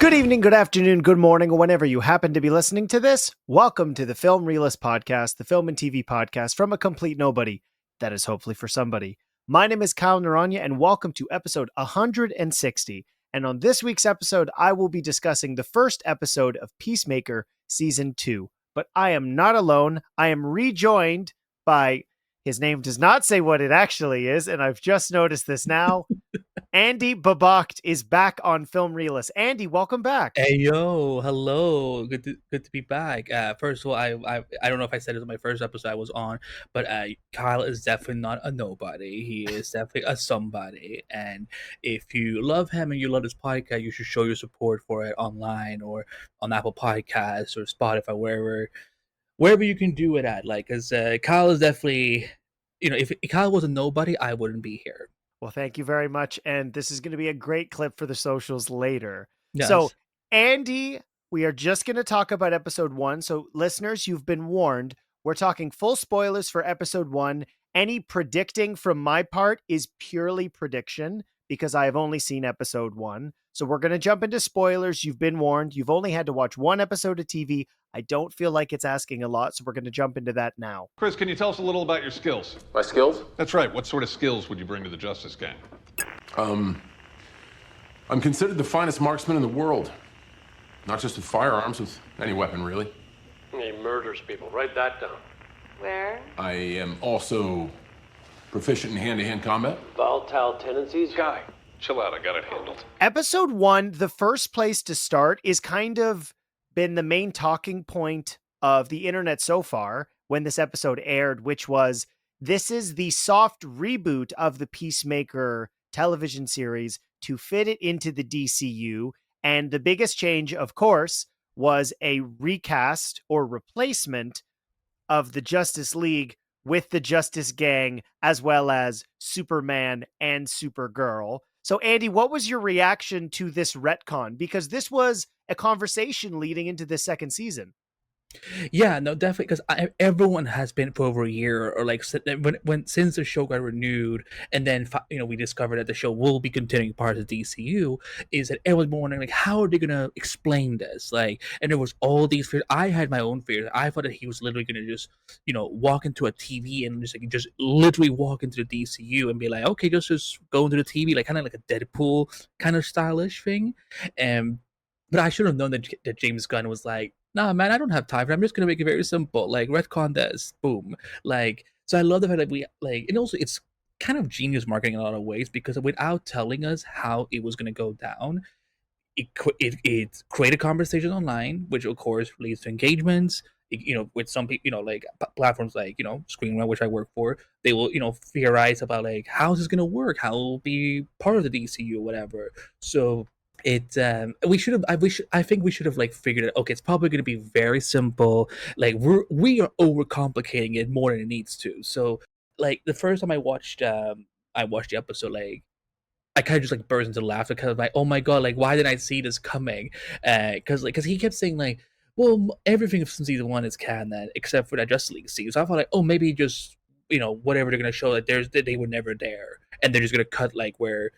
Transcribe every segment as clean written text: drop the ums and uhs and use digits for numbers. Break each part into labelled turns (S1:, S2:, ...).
S1: Good evening, good afternoon, good morning, or whenever you happen to be listening to this. Welcome to the Film Realist Podcast, the film and TV podcast from a complete nobody that is hopefully for somebody. My name is Kyle Naranya, and welcome to episode 160. And on this week's episode, I will be discussing the first episode of Peacemaker Season 2. But I am not alone. I am rejoined by, his name does not say what it actually is, and I've just noticed this now. Andy Behbakht is back on Film Realist. Andy, welcome back.
S2: Hey yo, hello. Good to be back. First of all, I don't know if I said it in my first episode I was on, but Kyle is definitely not a nobody. He is definitely a somebody. And if you love him and you love his podcast, you should show your support for it online or on Apple Podcasts or Spotify, wherever you can do it at. Like, cause Kyle is definitely, if Kyle was a nobody, I wouldn't be here.
S1: Well, thank you very much. And this is going to be a great clip for the socials later. So,
S2: Yes.
S1: Andy, we are just going to talk about episode 1. So, listeners, you've been warned. We're talking full spoilers for episode 1. Any predicting from my part is purely prediction because I have only seen episode 1. So, we're going to jump into spoilers. You've been warned. You've only had to watch one episode of TV. I don't feel like it's asking a lot, so we're going to jump into that now.
S3: Chris, can you tell us a little about your skills?
S4: My skills?
S3: That's right. What sort of skills would you bring to the Justice Gang?
S4: I'm considered the finest marksman in the world. Not just with firearms, with any weapon, really.
S5: He murders people. Write that down.
S6: Where?
S4: I am also proficient in hand-to-hand combat.
S5: Volatile tendencies?
S3: Guy, chill out. I got it handled.
S1: Episode 1, the first place to start, is kind of been the main talking point of the internet so far when this episode aired, which was this is the soft reboot of the Peacemaker television series to fit it into the DCU. And the biggest change, of course, was a recast or replacement of the Justice League with the Justice Gang, as well as Superman and Supergirl. So, Andy, what was your reaction to this retcon? Because this was a conversation leading into the second season.
S2: Yeah, no, definitely, because everyone has been for over a year, or like since the show got renewed, and then we discovered that the show will be continuing part of the DCU. Is that everyone's been wondering, like, how are they gonna explain this? Like, and there was all these fears. I had my own fears. I thought that he was literally gonna just walk into a TV and just literally walk into the DCU and be like, okay, just go into the TV, like kind of like a Deadpool kind of stylish thing. But I should have known that James Gunn was like, nah, man, I don't have time for it. I'm just gonna make it very simple. Like retcon this, boom. Like, so I love the fact that we like, and also it's kind of genius marketing in a lot of ways because without telling us how it was gonna go down, it created conversations online, which of course leads to engagements. With some people, like platforms like Screenrun, which I work for, they will theorize about like how is this gonna work, how it will be part of the DCU or whatever. So I think we should have like figured it. Okay, it's probably going to be very simple. Like we are overcomplicating it more than it needs to. So like the first time I watched the episode, like I kind of just like burst into laughter because like, oh my god, like why didn't I see this coming? Because he kept saying like, well, everything from season 1 is canon except for that Justice League scene. So I thought like, oh, maybe just whatever they're gonna show that they were never there, and they're just gonna cut like where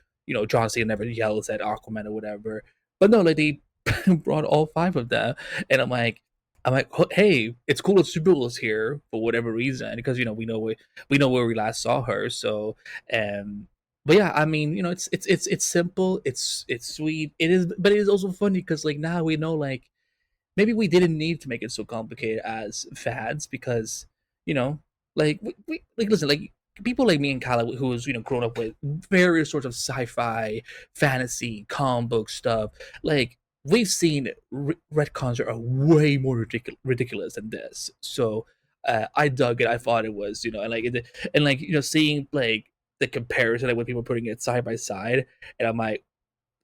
S2: John Cena never yells at Aquaman or whatever. But no, like they brought all 5 of them, and I'm like, hey, it's cool that Supergirl's here for whatever reason because we know where we last saw her. So, but yeah, I mean, it's simple, it's sweet, it is, but it is also funny because like now we know like maybe we didn't need to make it so complicated as fans because like we like listen like people like me and Kyle, who was grown up with various sorts of sci-fi, fantasy, comic book stuff, like we've seen retcons are way more ridiculous than this. So I dug it. I thought it was seeing like the comparison like when people putting it side by side, and I'm like,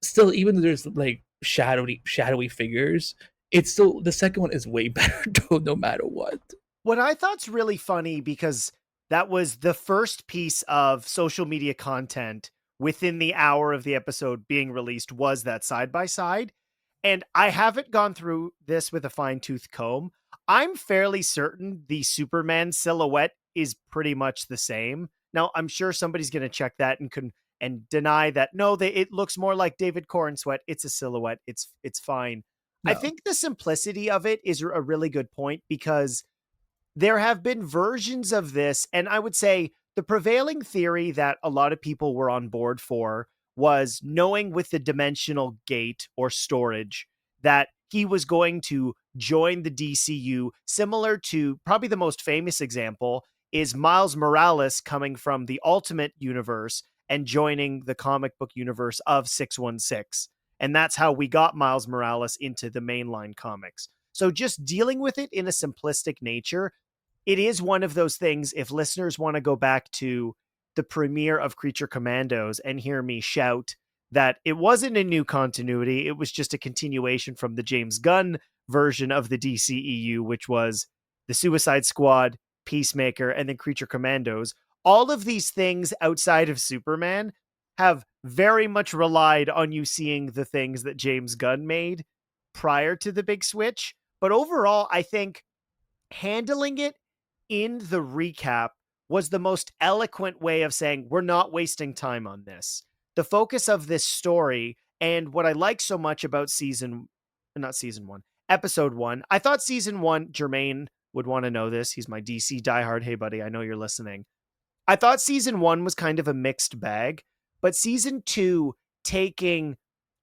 S2: still, even though there's like shadowy figures, it's still the second one is way better no matter what.
S1: What I thought's really funny because that was the first piece of social media content within the hour of the episode being released was that side by side. And I haven't gone through this with a fine-tooth comb. I'm fairly certain the Superman silhouette is pretty much the same. Now, I'm sure somebody's going to check that and and deny that no, it looks more like David Cornsweet. It's a silhouette. It's fine. I
S2: No.
S1: think the simplicity of it is a really good point, because there have been versions of this, and I would say the prevailing theory that a lot of people were on board for was knowing with the dimensional gate or storage that he was going to join the DCU, similar to probably the most famous example is Miles Morales coming from the Ultimate Universe and joining the comic book universe of 616. And that's how we got Miles Morales into the mainline comics. So just dealing with it in a simplistic nature, it is one of those things. If listeners want to go back to the premiere of Creature Commandos and hear me shout that it wasn't a new continuity, it was just a continuation from the James Gunn version of the DCEU, which was the Suicide Squad, Peacemaker, and then Creature Commandos. All of these things outside of Superman have very much relied on you seeing the things that James Gunn made prior to the big switch. But overall, I think handling it in the recap was the most eloquent way of saying, we're not wasting time on this. The focus of this story, and what I like so much about episode 1, I thought season 1, Jermaine would want to know this. He's my DC diehard. Hey, buddy, I know you're listening. I thought season 1 was kind of a mixed bag, but season 2, taking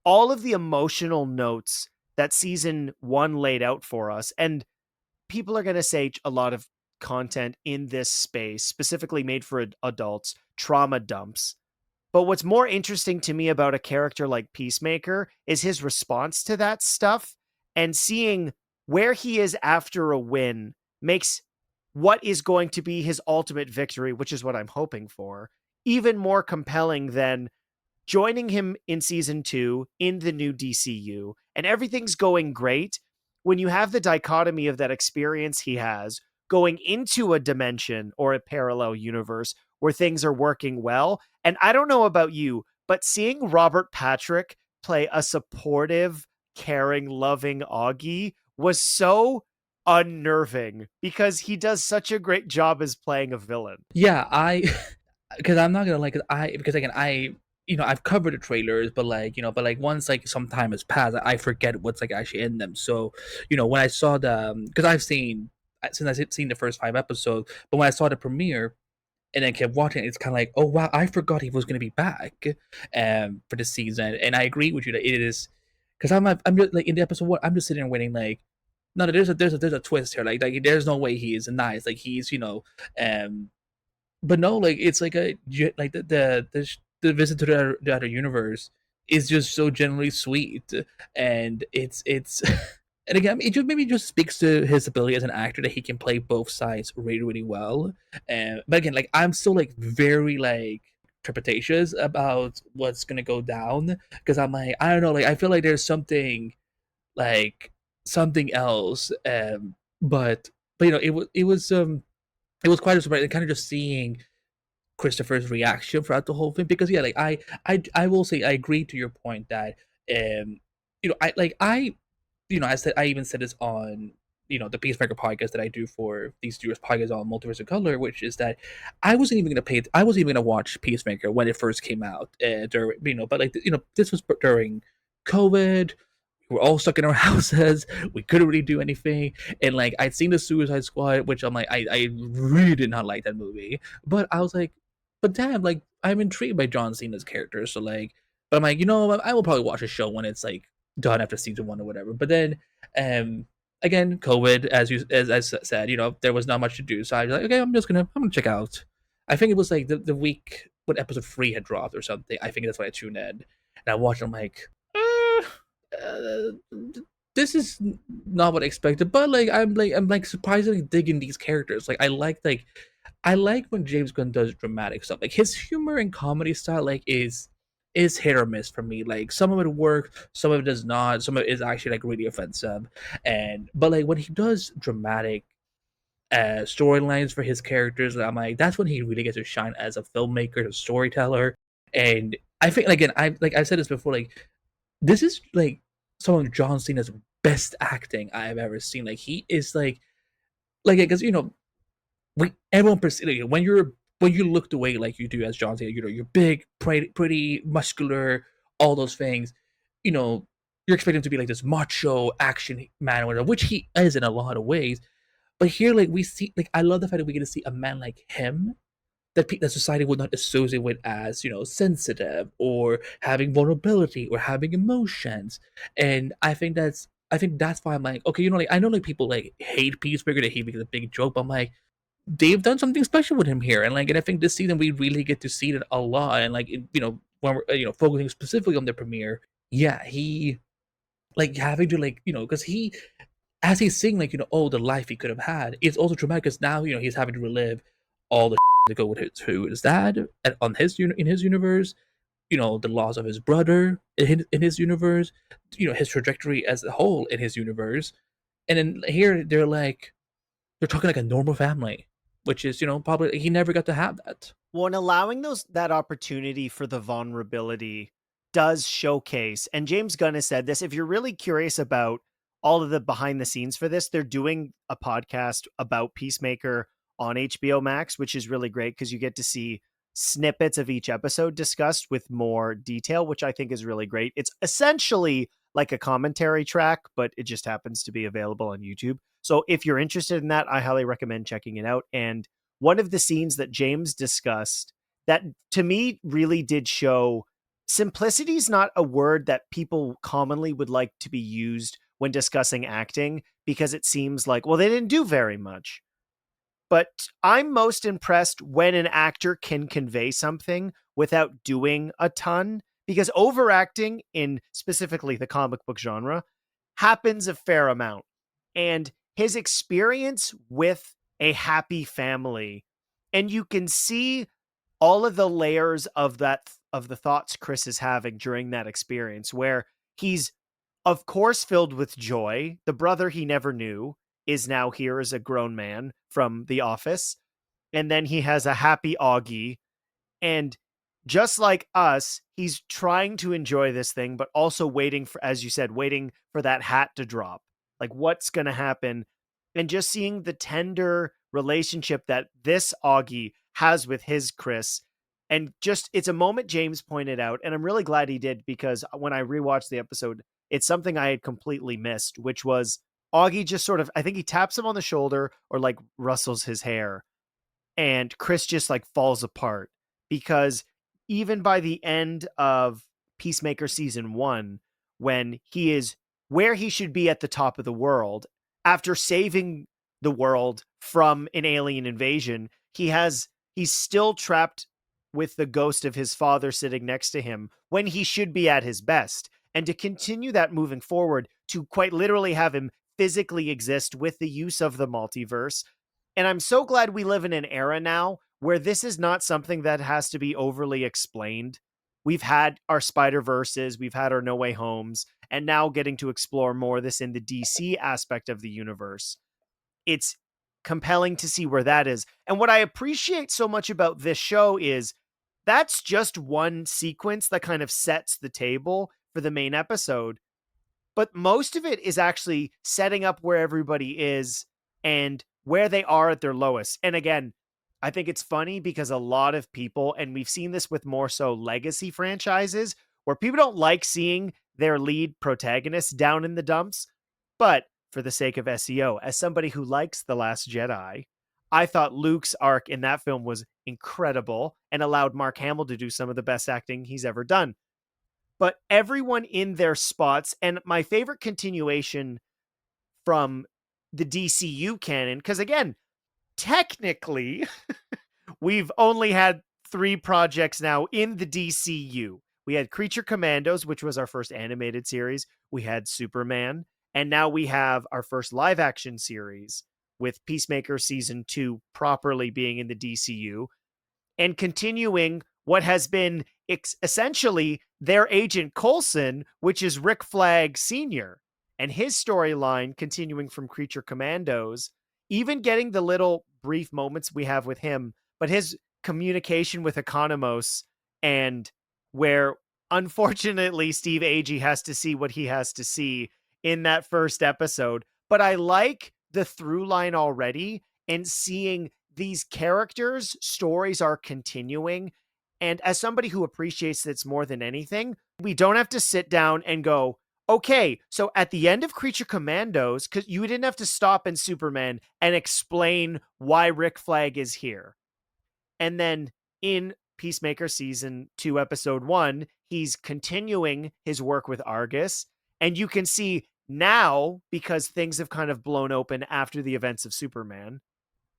S1: all of the emotional notes that season 1 laid out for us, and people are going to say a lot of content in this space, specifically made for adults, trauma dumps. But what's more interesting to me about a character like Peacemaker is his response to that stuff, and seeing where he is after a win makes what is going to be his ultimate victory, which is what I'm hoping for, even more compelling than joining him in season 2 in the new DCU, and everything's going great. When you have the dichotomy of that experience he has going into a dimension or a parallel universe where things are working well. And I don't know about you, but seeing Robert Patrick play a supportive, caring, loving Augie was so unnerving, because he does such a great job as playing a villain.
S2: Yeah, because I'm not gonna because again I've covered the trailers, but once like some time has passed, I forget what's like actually in them. So when I saw because I've seen the first 5 episodes, but when I saw the premiere and then kept watching, it's kind of like, oh wow, I forgot he was gonna be back for the season. And I agree with you that it is, because I'm just like in the episode 1, I'm just sitting there waiting like, no, there's a twist here, like there's no way he is nice, like he's but no, like it's like like the visit to the other universe is just so generally sweet, and it's and again, it just maybe just speaks to his ability as an actor that he can play both sides really really well. And but again, like I'm still like very like trepidatious about what's gonna go down, because I'm like, I don't know, like I feel like there's like something else, but it was quite a surprise, and kind of just seeing Christopher's reaction throughout the whole thing. Because yeah, like I will say I agree to your point that um I said, I even said this on the Peacemaker podcast that I do for these serious podcasts on Multiverse of Color, which is that I wasn't even gonna watch Peacemaker when it first came out, during but like this was during COVID. We're all stuck in our houses. We couldn't really do anything. And like I'd seen the Suicide Squad, which I'm like, I really did not like that movie. But I was like, but damn, like I'm intrigued by John Cena's character. So like, but I'm like, I will probably watch a show when it's like done after season 1 or whatever. But then again, COVID, as I said, there was not much to do. So I was like, okay, I'm gonna check out. I think it was like the week when episode 3 had dropped or something. I think that's why I tuned in. And I watched, I'm like, uh, this is not what I expected, but like I'm surprisingly digging these characters. I like when James Gunn does dramatic stuff. Like his humor and comedy style is hit or miss for me. Like some of it works, some of it does not, some of it is actually like really offensive. And but like when he does dramatic storylines for his characters, I'm like, that's when he really gets to shine as a filmmaker, a storyteller. And I think again, I've said this before, like this is like some of John Cena's best acting I've ever seen. Like he is like because everyone when you're when you looked away like you do, as John said, you're big, pretty, muscular, all those things. You're expecting him to be like this macho action man, or whatever, which he is in a lot of ways. But here, like we see, like I love the fact that we get to see a man like him that society would not associate with as sensitive or having vulnerability or having emotions. And I think that's why I'm like, okay, like I know like people like hate Peacemaker, they hate because it's a big joke, but I'm like, they've done something special with him here, and like, and I think this season we really get to see it a lot, and like when we're focusing specifically on the premiere, yeah, he like having to like because he as he's seeing like oh the life he could have had, it's also traumatic because now he's having to relive all the to go with his dad on in his universe, the loss of his brother in his universe, his trajectory as a whole in his universe, and then here they're talking like a normal family, which is probably he never got to have that.
S1: Well, and allowing that opportunity for the vulnerability does showcase, and James Gunn has said this, if you're really curious about all of the behind the scenes for this, they're doing a podcast about Peacemaker on HBO Max, which is really great because you get to see snippets of each episode discussed with more detail, which I think is really great. It's essentially like a commentary track, but it just happens to be available on YouTube. So if you're interested in that, I highly recommend checking it out. And one of the scenes that James discussed that to me really did show simplicity is not a word that people commonly would like to be used when discussing acting because it seems like, well, they didn't do very much. But I'm most impressed when an actor can convey something without doing a ton, because overacting in specifically the comic book genre happens a fair amount. And his experience with a happy family, and you can see all of the layers of the thoughts Chris is having during that experience, where he's of course filled with joy. The brother he never knew is now here as a grown man from The Office. And then he has a happy Augie. And just like us, he's trying to enjoy this thing, but also waiting for, as you said, waiting for that hat to drop. Like, what's going to happen? And just seeing the tender relationship that this Augie has with his Chris. And just, it's a moment James pointed out. And I'm really glad he did, because when I rewatched the episode, it's something I had completely missed, which was Augie just sort of, I think he taps him on the shoulder or like rustles his hair, and Chris just like falls apart, because even by the end of Peacemaker season 1, when he is where he should be at the top of the world after saving the world from an alien invasion, he's still trapped with the ghost of his father sitting next to him when he should be at his best. And to continue that moving forward, to quite literally have him physically exist with the use of the multiverse. And I'm so glad we live in an era now where this is not something that has to be overly explained. We've had our Spider-Verses, we've had our No Way Homes, and now getting to explore more of this in the DC aspect of the universe. It's compelling to see where that is. And what I appreciate so much about this show is that's just one sequence that kind of sets the table for the main episode. But most of it is actually setting up where everybody is and where they are at their lowest. And again, I think it's funny because a lot of people, and we've seen this with more so legacy franchises, where people don't like seeing their lead protagonists down in the dumps. But for the sake of SEO, as somebody who likes The Last Jedi, I thought Luke's arc in that film was incredible and allowed Mark Hamill to do some of the best acting he's ever done. But everyone in their spots, and my favorite continuation from the DCU canon, because again, technically, we've only had 3 projects now in the DCU. We had Creature Commandos, which was our first animated series. We had Superman. And now we have our first live action series with Peacemaker season 2 properly being in the DCU. And continuing what has been essentially their Agent Coulson, which is Rick Flag Sr., and his storyline continuing from Creature Commandos, even getting the little brief moments we have with him, but his communication with Economos, and where unfortunately Steve Agee has to see what he has to see in that first episode. But I like the through line already and seeing these characters' stories are continuing. And as somebody who appreciates this more than anything, we don't have to sit down and go, okay, so at the end of Creature Commandos, because you didn't have to stop in Superman and explain why Rick Flag is here. And then in Peacemaker season 2, episode 1, he's continuing his work with Argus. And you can see now, because things have kind of blown open after the events of Superman,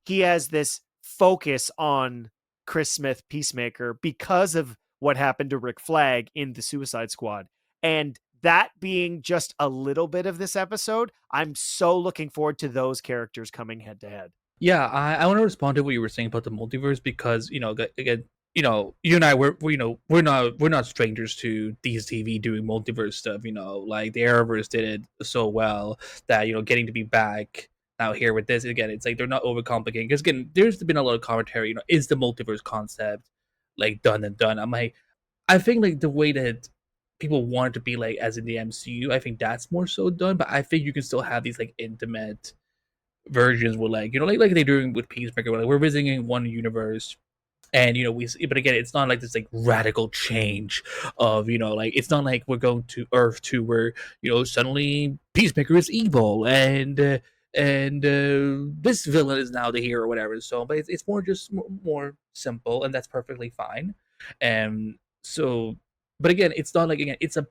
S1: he has this focus on Chris Smith Peacemaker because of what happened to Rick Flag in the Suicide Squad. And that being just a little bit of this episode, I'm so looking forward to those characters coming head to head.
S2: Yeah, I want to respond to what you were saying about the multiverse because again, you and I we're not strangers to DC doing multiverse stuff. Like the Arrowverse did it so well that getting to be back now here with this again, it's like they're not overcomplicating because again, there's been a lot of commentary. Is the multiverse concept like done and done? I'm like, I think like the way that people want it to be like as in the MCU, I think that's more so done. But I think you can still have these like intimate versions were like like they're doing with Peacemaker, where like we're visiting one universe and we see, but again it's not like this like radical change of like it's not like we're going to Earth 2 where suddenly Peacemaker is evil and this villain is now the hero or whatever. So but it's more just more simple, and that's perfectly fine. And so but again it's not like again it's a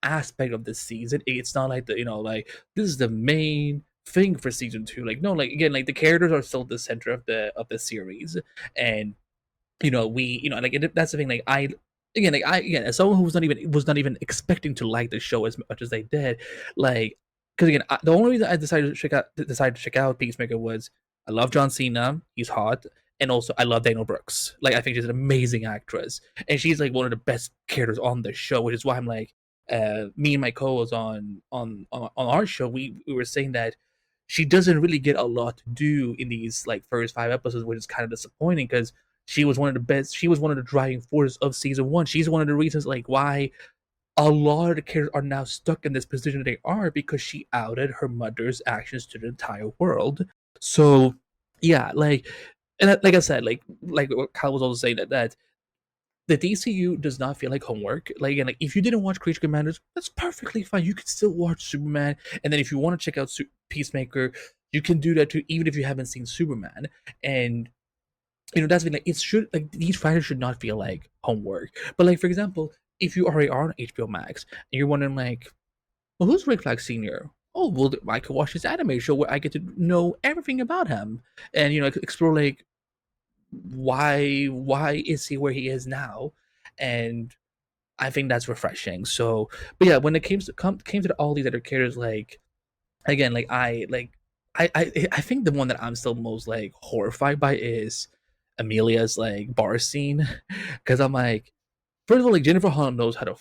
S2: aspect of this season. It's not like the like this is the main thing for season 2. Like no, like again, like the characters are still the center of the series. And we like that's the thing. Like I again as someone who was not even expecting to like the show as much as they did, like because again the only reason I decided to check out Peacemaker was I love John Cena, he's hot, and also I love Daniel Brooks. Like I think she's an amazing actress, and she's like one of the best characters on the show, which is why I'm like me and my co-host on our show, we were saying that she doesn't really get a lot to do in these like first 5 episodes, which is kind of disappointing because she was one of the best. She was one of the driving forces of season 1. She's one of the reasons like why a lot of the characters are now stuck in this position they are, because she outed her mother's actions to the entire world. So yeah, like and like I said, like what Kyle was also saying that the DCU does not feel like homework. Like again, like if you didn't watch Creature Commanders, that's perfectly fine. You can still watch Superman, and then if you want to check out Peacemaker, you can do that too, even if you haven't seen Superman. And that's been like it should like these writers should not feel like homework. But like for example, if you already are on HBO Max and you're wondering like, well, who's Rick Flag Senior? Oh, well, I could watch this anime show where I get to know everything about him and explore like why is he where he is now. And I think that's refreshing. So but yeah, when it came to all these other characters, like again, like I think the one that I'm still most like horrified by is Amelia's like bar scene because I'm like, first of all, like Jennifer Holland knows how to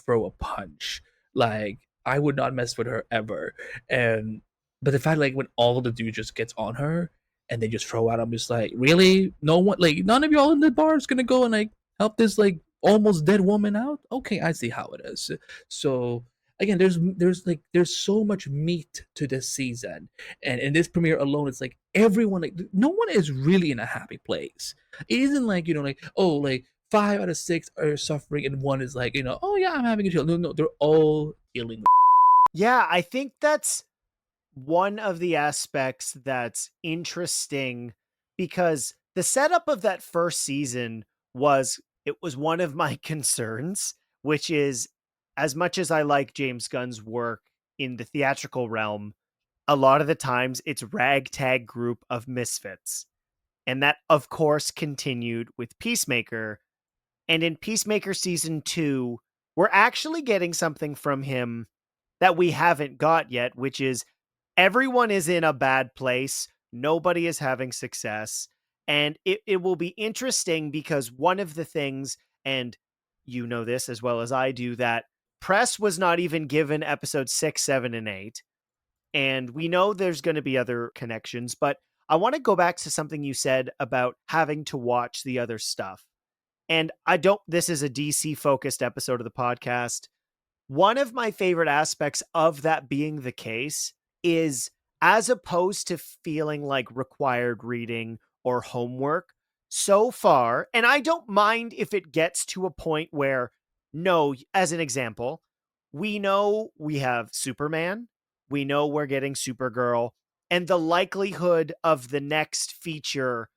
S2: throw a punch. Like I would not mess with her ever. And but the fact like when all the dudes just gets on her and they just throw out, I'm just like, really? No one, like none of y'all in the bar is gonna go and like help this like almost dead woman out? Okay, I see how it is. So again, there's so much meat to this season, and in this premiere alone, it's like everyone like no one is really in a happy place. It isn't like like oh like 5 out of 6 are suffering and one is like oh yeah I'm having a chill. No, they're all dealing.
S1: Yeah, I think that's one of the aspects that's interesting because the setup of that first season was one of my concerns, which is as much as I like James Gunn's work in the theatrical realm, a lot of the times it's ragtag group of misfits. And that of course continued with Peacemaker. And in Peacemaker season 2, we're actually getting something from him that we haven't got yet, which is everyone is in a bad place. Nobody is having success. And it will be interesting because one of the things, and you know this as well as I do, that press was not even given episode 6, 7, and 8. And we know there's going to be other connections, but I want to go back to something you said about having to watch the other stuff. And this is a DC focused episode of the podcast. One of my favorite aspects of that being the case is, as opposed to feeling like required reading or homework so far. And I don't mind if it gets to a point where, no, as an example, we know we have Superman, we know we're getting Supergirl, and the likelihood of the next feature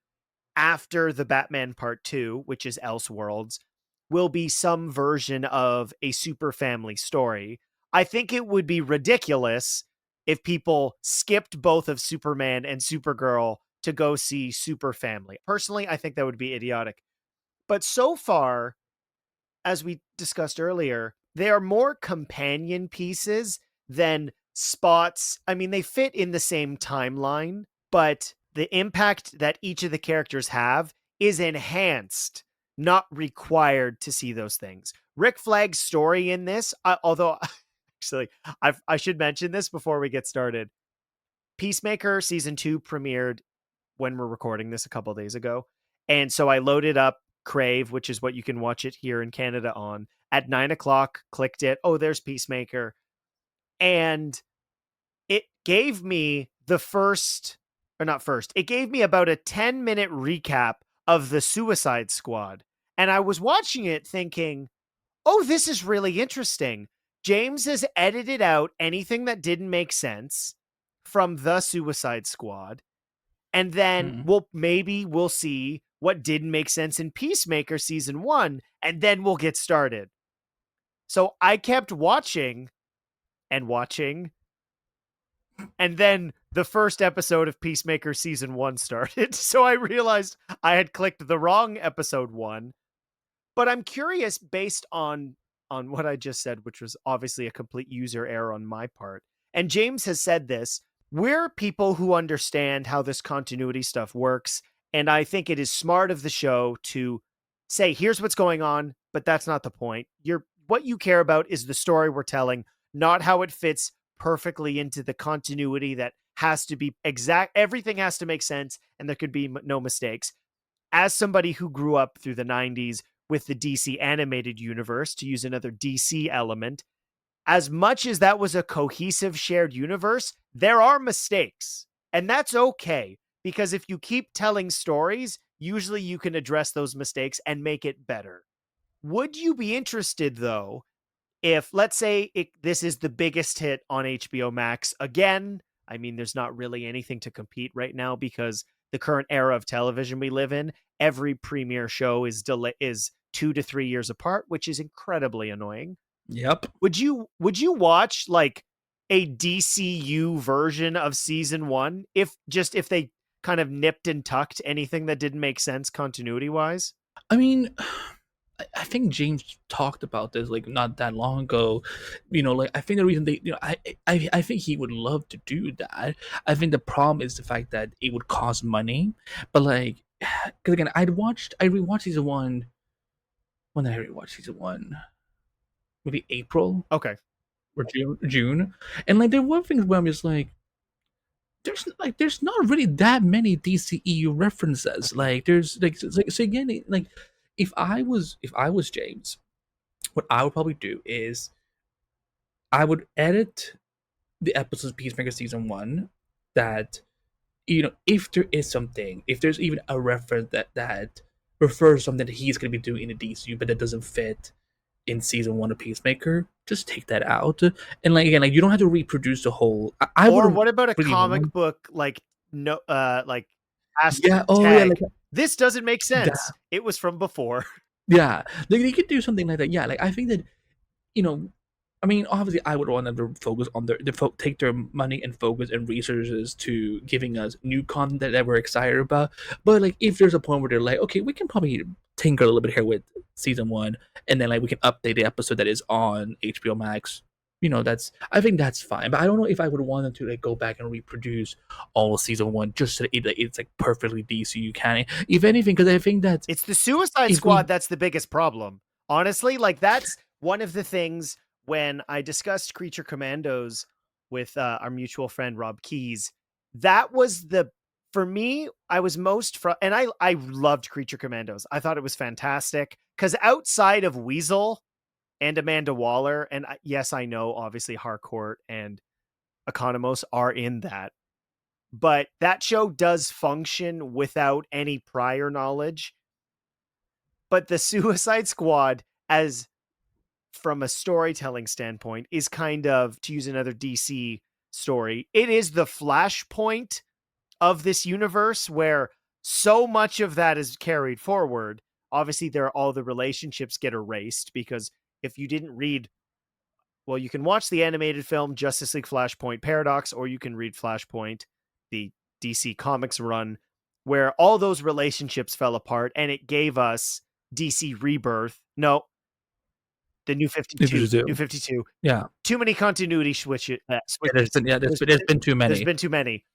S1: after the Batman Part 2, which is Elseworlds, will be some version of a super family story. I think it would be ridiculous if people skipped both of Superman and Supergirl to go see Super Family. Personally, I think that would be idiotic. But so far, as we discussed earlier, they are more companion pieces than spots. I mean, they fit in the same timeline, but the impact that each of the characters have is enhanced, not required to see those things. Rick Flag's story in this, although actually, I should mention this before we get started. Peacemaker season 2 premiered when we're recording this a couple days ago. And so I loaded up Crave, which is what you can watch it here in Canada on, at 9:00, clicked it. Oh, there's Peacemaker. And it gave me it gave me about a 10-minute recap of the Suicide Squad. And I was watching it thinking, oh, this is really interesting. James has edited out anything that didn't make sense from the Suicide Squad. And then we'll see what didn't make sense in Peacemaker season 1, and then we'll get started. So I kept watching and watching, and then the first episode of Peacemaker season 1 started. So I realized I had clicked the wrong episode 1. But I'm curious, based on what I just said, which was obviously a complete user error on my part. And James has said this, we're people who understand how this continuity stuff works. And I think it is smart of the show to say, here's what's going on, but that's not the point. What you care about is the story we're telling, not how it fits perfectly into the continuity that has to be exact. Everything has to make sense, and there could be no mistakes. As somebody who grew up through the 90s with the DC animated universe, to use another DC element, as much as that was a cohesive shared universe, there are mistakes. And that's okay, because if you keep telling stories, usually you can address those mistakes and make it better. Would you be interested, though, if, let's say, this is the biggest hit on HBO Max again? I mean, there's not really anything to compete right now because the current era of television we live in, every premiere show is 2 to 3 years apart, which is incredibly annoying.
S2: Yep.
S1: Would you watch like a DCU version of season 1 if they kind of nipped and tucked anything that didn't make sense continuity wise?
S2: I mean, I think James talked about this like not that long ago. Like I think the reason they, I think he would love to do that. I think the problem is the fact that it would cost money. But like, because again, I rewatched season 1. When did I rewatch season 1? Maybe April.
S1: Okay.
S2: Or June. And like there were things where I'm just like, there's not really that many DCEU references. Like there's like so again, like if I was James, what I would probably do is I would edit the episodes of Peacemaker season 1 that if there is something, if there's even a reference that refers to something that he's going to be doing in the DCU but that doesn't fit in season 1 of Peacemaker, just take that out. And like again, like you don't have to reproduce the whole.
S1: Or what about a comic book like like
S2: yeah,
S1: tag? This doesn't make sense.
S2: Yeah.
S1: It was from before.
S2: Yeah, like you could do something like that. Yeah, like I think that I mean, obviously, I would want them to focus on take their money and focus and resources to giving us new content that we're excited about. But like, if there's a point where they're like, okay, we can probably tinker a little bit here with season 1, and then like we can update the episode that is on HBO Max. I think that's fine. But I don't know if I would want them to like go back and reproduce all of season 1 just so that it's like perfectly DCU canon. If anything, because I think that
S1: it's the Suicide Squad that's the biggest problem. Honestly, like that's one of the things. When I discussed Creature Commandos with our mutual friend Rob Keys, that was for me, I was most and I loved Creature Commandos. I thought it was fantastic because outside of Weasel and Amanda Waller, and yes, I know obviously Harcourt and Economos are in that, but that show does function without any prior knowledge. But the Suicide Squad, as from a storytelling standpoint, is kind of, to use another DC story, it is the flashpoint of this universe where so much of that is carried forward. Obviously, all the relationships get erased because if you didn't read, well, you can watch the animated film Justice League Flashpoint Paradox, or you can read Flashpoint, the DC Comics run, where all those relationships fell apart and it gave us DC Rebirth. No, the New 52. New 52.
S2: Yeah.
S1: Too many continuity switches.
S2: There's been too many.
S1: There's been too many.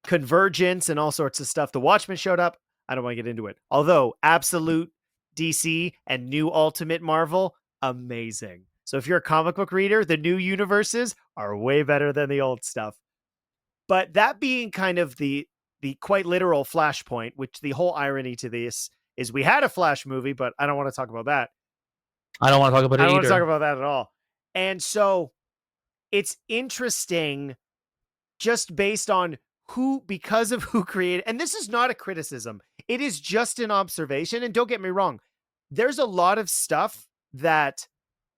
S1: Convergence and all sorts of stuff. The Watchmen showed up. I don't want to get into it. Although Absolute DC and New Ultimate Marvel, amazing. So if you're a comic book reader, the new universes are way better than the old stuff. But that being kind of the quite literal Flashpoint, which the whole irony to this is we had a Flash movie, but I don't want to talk about that.
S2: I don't want to talk about it
S1: I don't
S2: either.
S1: want to talk about that at all. And so it's interesting just based on because of who created, and this is not a criticism, it is just an observation. And don't get me wrong, there's a lot of stuff that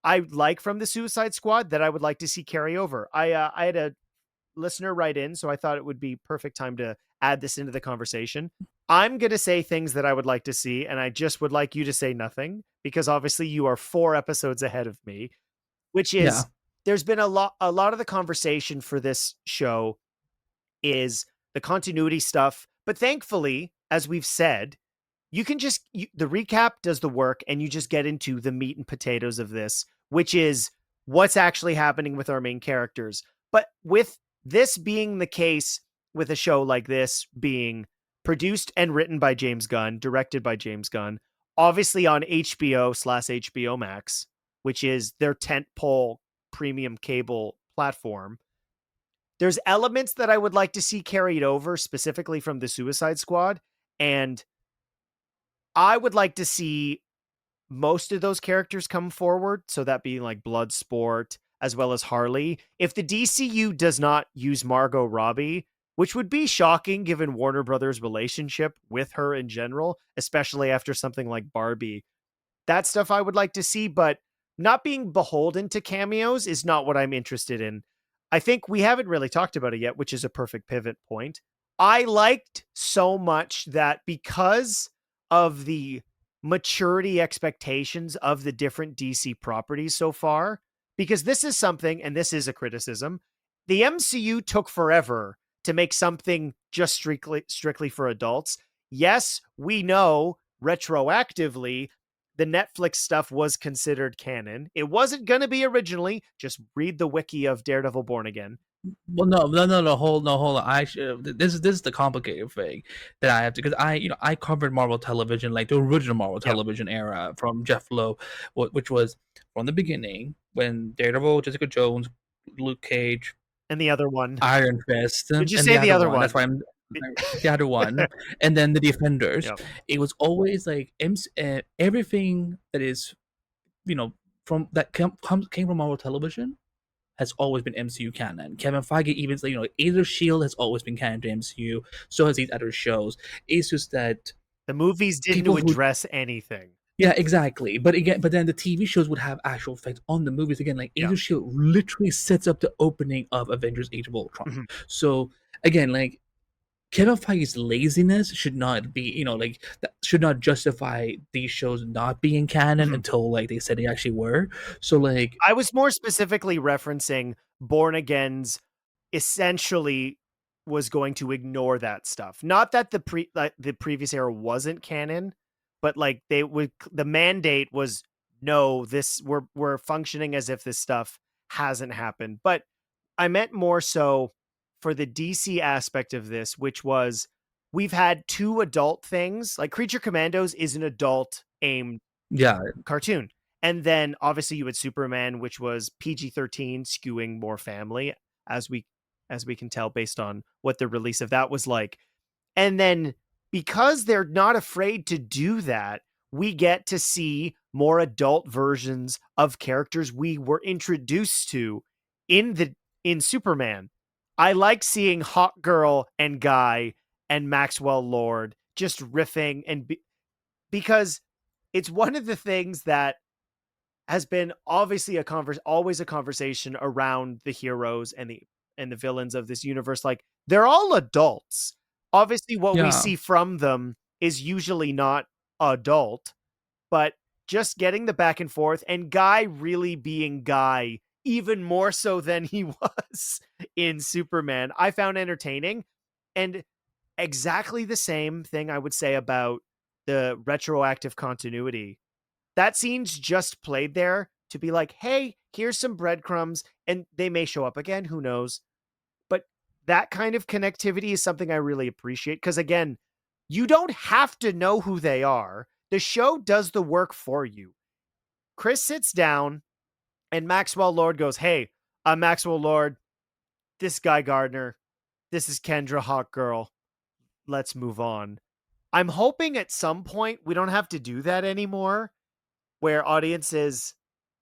S1: I like from the Suicide Squad that I would like to see carry over. I had a listener write in, so I thought it would be perfect time to add this into the conversation. I'm going to say things that I would like to see, and I just would like you to say nothing, because obviously you are 4 episodes ahead of me, which is, there's been a lot of the conversation for this show is the continuity stuff. But thankfully, as we've said, you can just, the recap does the work and you just get into the meat and potatoes of this, which is what's actually happening with our main characters. But with this being the case, with a show like this being produced and written by James Gunn, directed by James Gunn, obviously on HBO/HBO Max, which is their tentpole premium cable platform, there's elements that I would like to see carried over specifically from the Suicide Squad. And I would like to see most of those characters come forward. So that being like Bloodsport as well as Harley. If the DCU does not use Margot Robbie, which would be shocking given Warner Brothers' relationship with her in general, especially after something like Barbie, that stuff I would like to see, but not being beholden to cameos is not what I'm interested in. I think we haven't really talked about it yet, which is a perfect pivot point. I liked so much that because of the maturity expectations of the different DC properties so far, because this is something, and this is a criticism, the MCU took forever to make something just strictly for adults. Yes, we know retroactively the Netflix stuff was considered canon. It wasn't going to be originally. Just read the wiki of Daredevil Born Again.
S2: Well, no, hold on. This is the complicated thing that I have to, because I covered Marvel Television, like the original Marvel Television era from Jeff Lowe, which was from the beginning when Daredevil, Jessica Jones, Luke Cage,
S1: and the other one,
S2: Iron Fist.
S1: Did you say the other one?
S2: That's why I'm the other one, and then the Defenders.
S1: Yep.
S2: It was always like everything that is, from that came from Marvel Television has always been MCU canon. Kevin Feige even said, Agents of S.H.I.E.L.D. has always been canon to MCU. So has these other shows. It's just that
S1: the movies didn't address anything.
S2: Yeah, exactly. But then the TV shows would have actual effects on the movies. Again, like Agents of S.H.I.E.L.D. literally sets up the opening of Avengers: Age of Ultron.
S1: Mm-hmm.
S2: So again, like Kevin Feige's laziness should not be, that should not justify these shows not being canon until like they said they actually were. So like
S1: I was more specifically referencing Born Again's essentially was going to ignore that stuff. Not that the previous era wasn't canon, but like the mandate was no, we're functioning as if this stuff hasn't happened. But I meant more so for the DC aspect of this, which was we've had 2 adult things. Like Creature Commandos is an adult aimed cartoon. And then obviously you had Superman, which was PG-13 skewing more family, as we can tell based on what the release of that was like. And then because they're not afraid to do that, we get to see more adult versions of characters we were introduced to in Superman. I like seeing Hawk Girl and Guy and Maxwell Lord just riffing because it's one of the things that has been obviously always a conversation around the heroes and the villains of this universe. Like, they're all adults. Obviously, what we
S2: Yeah.
S1: see from them is usually not adult, but just getting the back and forth and Guy really being Guy even more so than he was in Superman, I found entertaining. And exactly the same thing I would say about the retroactive continuity. That scene's just played there to be like, hey, here's some breadcrumbs, and they may show up again, who knows? But that kind of connectivity is something I really appreciate because, again, you don't have to know who they are. The show does the work for you. Chris sits down, and Maxwell Lord goes, hey, I'm Maxwell Lord. This is Guy Gardner. This is Kendra Hawk Girl. Let's move on. I'm hoping at some point we don't have to do that anymore, where audiences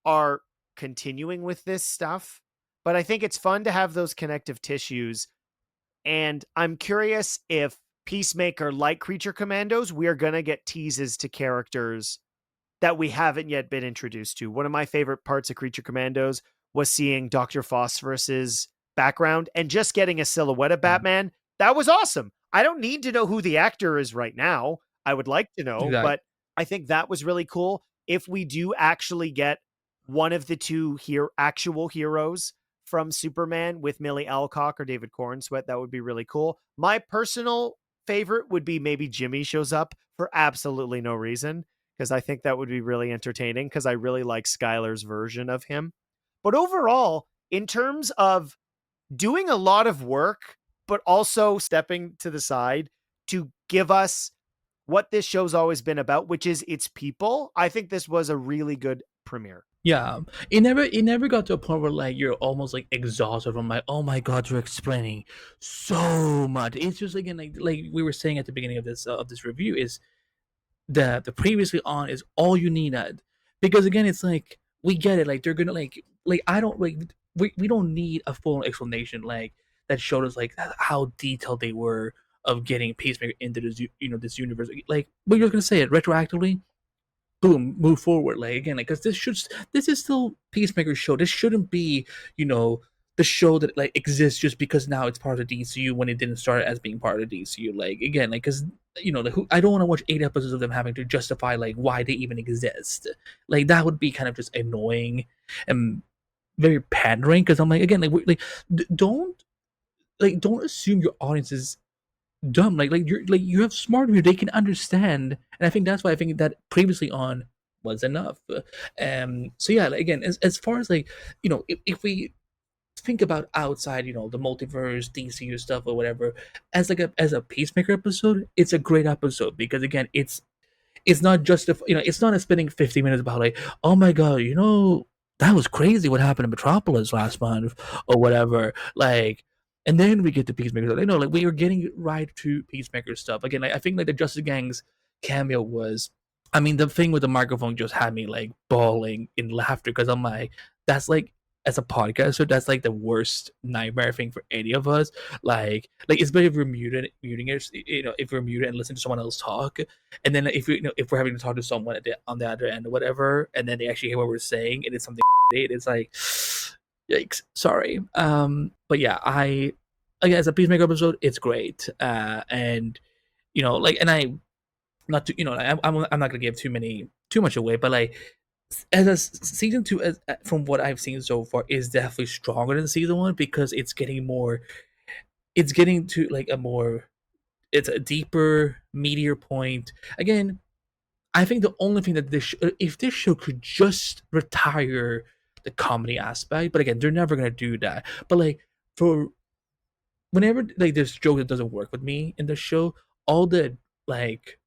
S1: are continuing with this stuff. But I think it's fun to have those connective tissues. And I'm curious if Peacemaker, like Creature Commandos, we are going to get teases to characters that we haven't yet been introduced to. One of my favorite parts of Creature Commandos was seeing Dr. Phosphorus's background and just getting a silhouette of Batman. That was awesome. I don't need to know who the actor is right now. I would like to know,
S2: Exactly.
S1: but I think that was really cool. If we do actually get one of the two actual heroes from Superman with Millie Alcock or David Cornsweet, that would be really cool. My personal favorite would be maybe Jimmy shows up for absolutely no reason, because I think that would be really entertaining because I really like Skylar's version of him. But overall, in terms of doing a lot of work, but also stepping to the side to give us what this show's always been about, which is its people, I think this was a really good premiere.
S2: Yeah, it never got to a point where like you're almost like exhausted from like, oh my god, you're explaining so much. It's just again like we were saying at the beginning of this review is the previously on is all you needed, because again it's like we get it, like they're gonna like I don't like we don't need a full explanation like that showed us like how detailed they were of getting Peacemaker into this this universe. Like we're just gonna say it retroactively, boom, move forward. Like again, like because this is still Peacemaker's show. This shouldn't be the show that like exists just because now it's part of the DCU when it didn't start as being part of the DCU. Like again, like because I don't want to watch 8 episodes of them having to justify like why they even exist. Like that would be kind of just annoying and very pandering. Because I'm like again, don't don't assume your audience is dumb. You have smart people, they can understand, and I think that's why I think that previously on was enough. So yeah, like, again, as far as like if we think about outside the multiverse DCU stuff or whatever, as a Peacemaker episode, it's a great episode because again it's not just it's not a spending 50 minutes about like, oh my god, that was crazy what happened in Metropolis last month or whatever. Like, and then we get to Peacemaker. Like, no, like we were getting right to Peacemaker stuff. Again, like, I think like the Justice Gang's cameo was, I mean, the thing with the microphone just had me like bawling in laughter because I'm like, that's like, as a podcaster, that's like the worst nightmare thing for any of us. Like especially if we're muting it, if we're muted and listen to someone else talk, and then if if we're having to talk to someone on the other end or whatever, and then they actually hear what we're saying and it's something it's like, yikes, sorry. But yeah, again, as a Peacemaker episode, it's great. And like, and I not to I'm not gonna give too much away, but like as a season two, from what I've seen so far, is definitely stronger than season one because it's getting to like it's a deeper, meatier point. Again, I think the only thing that if this show could just retire the comedy aspect, but again, they're never gonna do that. But like for whenever like there's joke that doesn't work with me in the show, all the like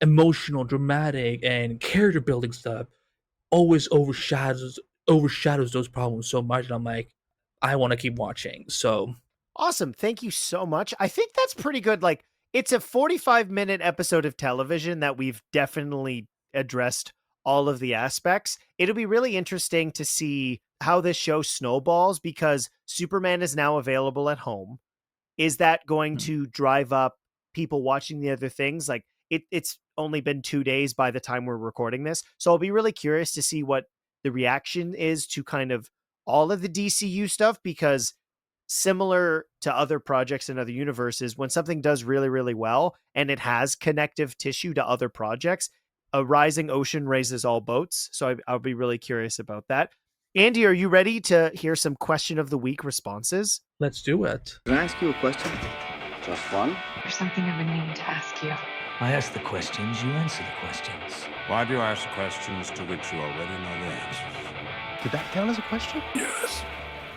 S2: emotional, dramatic, and character building stuff always overshadows those problems so much, and I'm like, I want to keep watching. So
S1: Awesome. Thank you so much. I think that's pretty good. Like, it's a 45-minute episode of television that we've definitely addressed all of the aspects. It'll be really interesting to see how this show snowballs because Superman is now available at home. is that going to drive up people watching the other things? Like it's only been 2 days by the time we're recording this. So I'll be really curious to see what the reaction is to kind of all of the DCU stuff, because similar to other projects in other universes, when something does really, really well and it has connective tissue to other projects, a rising ocean raises all boats. So I'll be really curious about that. Andy, are you ready to hear some question of the week responses?
S2: Let's do it.
S6: Can I ask you a question? Just one?
S7: There's something I've been meaning to ask you.
S8: I ask the questions, you answer the questions.
S9: Why do you ask questions to which you already know the answers?
S6: Did that count as a question?
S9: Yes.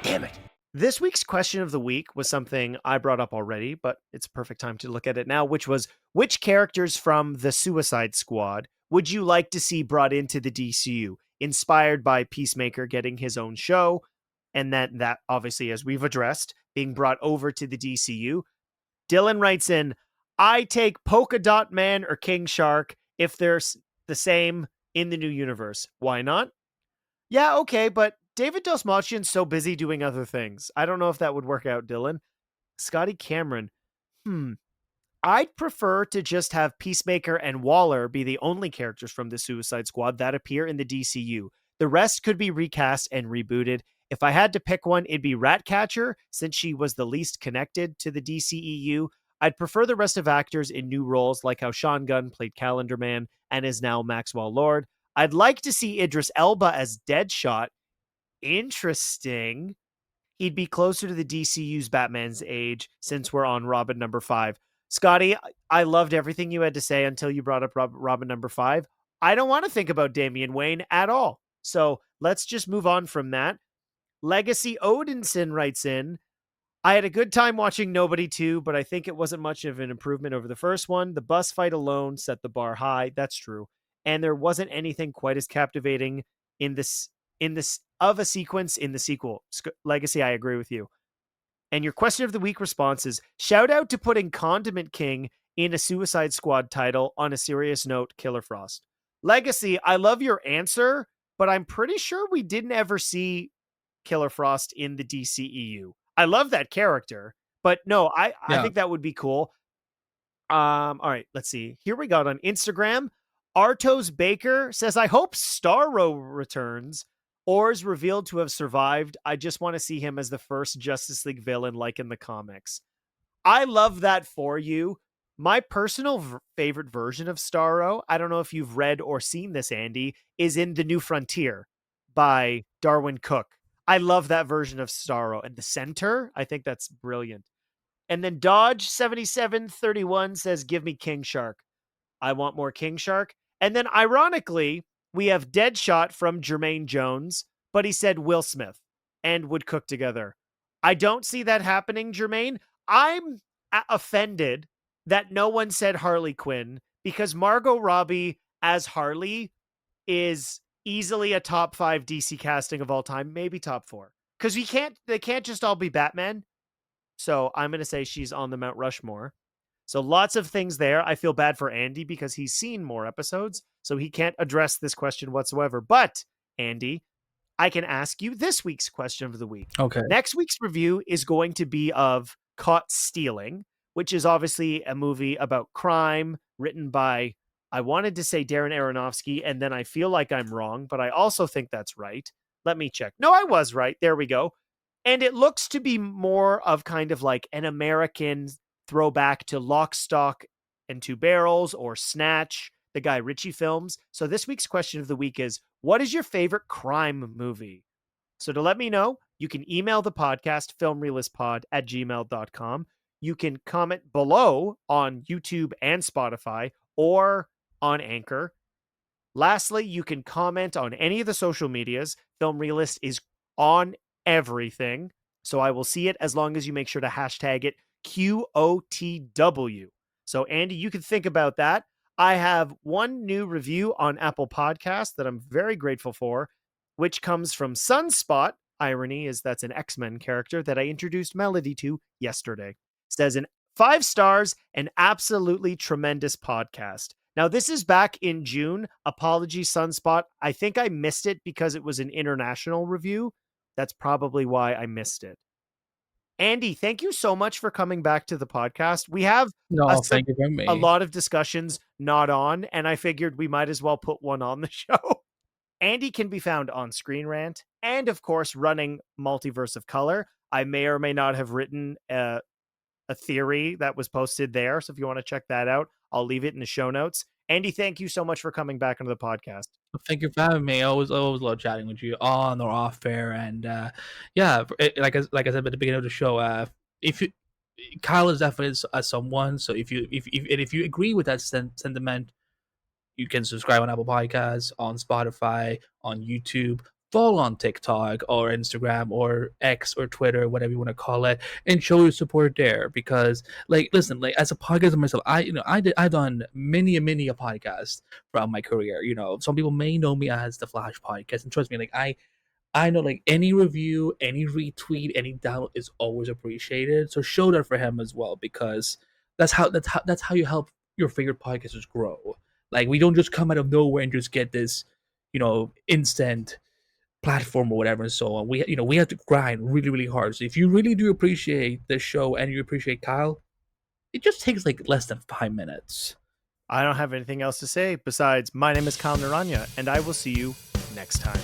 S6: Damn it.
S1: This week's question of the week was something I brought up already, but it's a perfect time to look at it now, which was, which characters from the Suicide Squad would you like to see brought into the DCU, inspired by Peacemaker getting his own show, and that obviously, as we've addressed, being brought over to the DCU? Dylan writes in, I take Polka Dot Man or King Shark if they're the same in the new universe. Why not? Yeah, okay, but David Dastmalchian's so busy doing other things. I don't know if that would work out, Dylan. Scotty Cameron. I'd prefer to just have Peacemaker and Waller be the only characters from the Suicide Squad that appear in the DCU. The rest could be recast and rebooted. If I had to pick one, it'd be Ratcatcher, since she was the least connected to the DCEU. I'd prefer the rest of actors in new roles, like how Sean Gunn played Calendar Man and is now Maxwell Lord. I'd like to see Idris Elba as Deadshot. Interesting. He'd be closer to the DCU's Batman's age, since we're on Robin number 5. Scotty, I loved everything you had to say until you brought up Robin number 5. I don't want to think about Damian Wayne at all. So let's just move on from that. Legacy Odinson writes in, I had a good time watching Nobody 2, but I think it wasn't much of an improvement over the first one. The bus fight alone set the bar high. That's true. And there wasn't anything quite as captivating in this of a sequence in the sequel. Legacy, I agree with you. And your question of the week response is, shout out to putting Condiment King in a Suicide Squad title. On a serious note, Killer Frost. Legacy, I love your answer, but I'm pretty sure we didn't ever see Killer Frost in the DCEU. I love that character, but no, I think that would be cool. All right, let's see. Here we got on Instagram. Artos Baker says, I hope Starro returns or is revealed to have survived. I just want to see him as the first Justice League villain like in the comics. I love that for you. My personal favorite version of Starro, I don't know if you've read or seen this, Andy, is in The New Frontier by Darwin Cook. I love that version of Starro. And the Center, I think that's brilliant. And then Dodge7731 says, give me King Shark. I want more King Shark. And then ironically, we have Deadshot from Jermaine Jones, but he said Will Smith and would cook together. I don't see that happening, Jermaine. I'm offended that no one said Harley Quinn, because Margot Robbie as Harley is easily a top 5 DC casting of all time, maybe top 4. Because they can't just all be Batman. So I'm going to say she's on the Mount Rushmore. So lots of things there. I feel bad for Andy because he's seen more episodes, so he can't address this question whatsoever. But, Andy, I can ask you this week's question of the week.
S2: Okay.
S1: Next week's review is going to be of Caught Stealing, which is obviously a movie about crime written by, I wanted to say Darren Aronofsky, and then I feel like I'm wrong, but I also think that's right. Let me check. No, I was right. There we go. And it looks to be more of kind of like an American throwback to Lock, Stock, and Two Barrels or Snatch, the Guy Ritchie films. So this week's question of the week is, what is your favorite crime movie? So to let me know, you can email the podcast, filmreelistspod@gmail.com. You can comment below on YouTube and Spotify or on Anchor. Lastly, you can comment on any of the social medias. Film Realist is on everything, so I will see it as long as you make sure to hashtag it QOTW. So Andy, you can think about that. I have one new review on Apple Podcasts that I'm very grateful for, which comes from Sunspot. Irony is that's an X-Men character that I introduced Melody to yesterday. Says, in 5 stars, an absolutely tremendous podcast. Now, this is back in June. Apologies, Sunspot. I think I missed it because it was an international review. That's probably why I missed it. Andy, thank you so much for coming back to the podcast. We have
S2: No, thank you for me.
S1: a lot of discussions not on, and I figured we might as well put one on the show. Andy can be found on Screen Rant and, of course, running Multiverse of Color. I may or may not have written a theory that was posted there. So if you want to check that out, I'll leave it in the show notes. Andy, thank you so much for coming back onto the podcast.
S2: Thank you for having me. I always love chatting with you on or off air, and like I said at the beginning of the show, if you Kyle is definitely someone. So if you agree with that sentiment, you can subscribe on Apple Podcasts, on Spotify, on YouTube, follow on TikTok or Instagram or X or Twitter, whatever you want to call it, and show your support there. Because, like, listen, like as a podcaster myself, I've done many a podcast throughout my career. Some people may know me as the Flash Podcast, and trust me, like I know, like, any review, any retweet, any download is always appreciated. So show that for him as well, because that's how you help your favorite podcasters grow. Like, we don't just come out of nowhere and just get this, instant platform or whatever and so on. We have to grind really, really hard. So if you really do appreciate this show and you appreciate Kyle, it just takes like less than 5 minutes.
S1: I don't have anything else to say besides my name is Kyle Naranya, and I will see you next time.